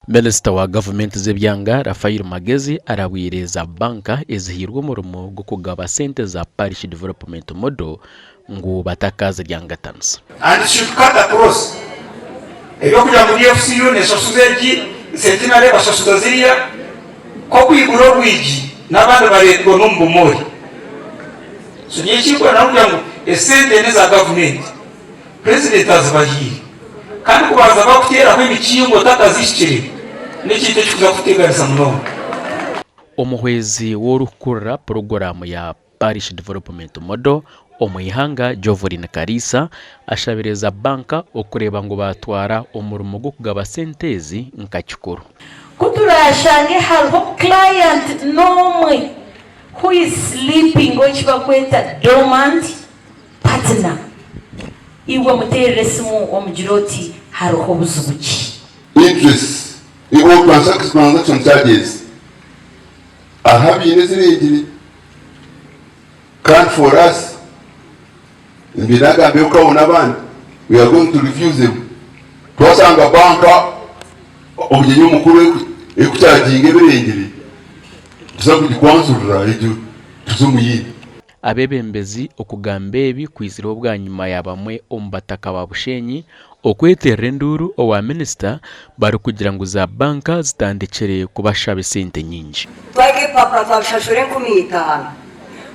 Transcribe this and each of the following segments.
Minisita wa Gavumenti z'ebyanga Rafael Magezi arabwireza banka ezihirwa umurumo gwo kugaba sente za Parish Development Model ngo batakaziryangatanisa. And should cut across. Ebyo kugira mu DFCU ne sosuzeji sentinale basosudoziria ko kwigura rwigi n'abandi baretwa n'umbumori. So nyekiko nakugira ngo esente neza government president azibahiri kandi kubaza bakutera kw'imikingo takazishikire n'ikite kikuza kuteganisa muno. Omuhwezi w'orukura programu ya Parish Development Model omuyihanga Jovelin Karisa ashabireza banka okureba ngo batwara umurumo gwo kugaba sentezi nkakikuru. Kuturashange hariho client nomwe who is sleeping which bakweta dormant partner. Iwe muterere simu omujiroti hariho buzubuki. Interest in all transaction charges are having a can't for us. We are going to refuse them. Twasanga banka obujenyo mukuru ekucharging eberengere. Tuzakujikwansurira ejo tuzumuyi. Abebembezi okugamba ebi kwizira obwa nyuma ya bamwe ombataka ba Bushenyi okwetera enduru owa minister bari kugira ngo za banka zitandikire kubashaba sente nyingi. Twage papa twashashore 15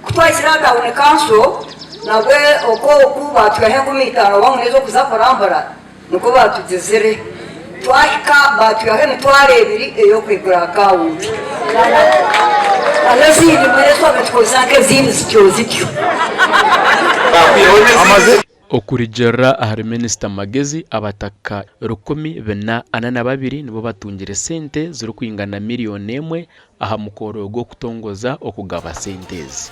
kutwasira daune kanso nabwe oku batwahe 15 bamunezo kuza korambara nuko batugezere twahika batwahe mitware ebiri eyo kwigura account alazini mweso betkozange zindi zicyo Okurijera ahari Minisita Magezi abataka 142 nibo batungire sente ziri kwingana miliyoni 1 aha mukoro gwo kutongoza okugaba sentezi.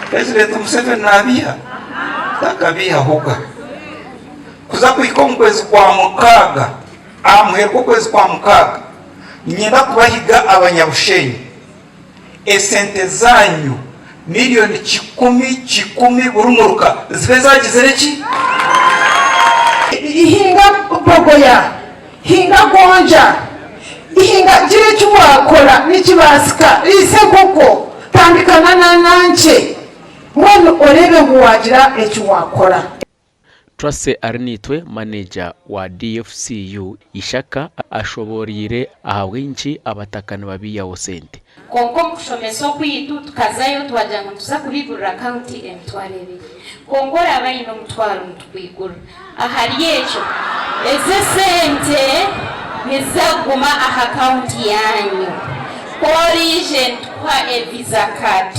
President Museveni nabiha takabiha hoga kuza kuiko mukwezi kwa mukaga amuhereko kwezi kwa mukaga nyenda kubahiga abanyabushenyi esente zanyu miliyoni 10 burumuruka zibe zagizereki Ihinga bogoya hinga gonja ihinga jire cyuwakora n'ikibasika ise koko tandikana nananje mwana orebe buwagira ecyuwakora. Trase Arnitwe manager wa DFCU ishaka ashoborire ahawinchi abatakana babiya sente. Kongo kushomeso kwitu tukazayo twajanga tuza kubigurira account M2 Kongo rabayino mutwaro mutwigura ahari yecho eze sente nizaguma aha account yanyu origin kwa visa card.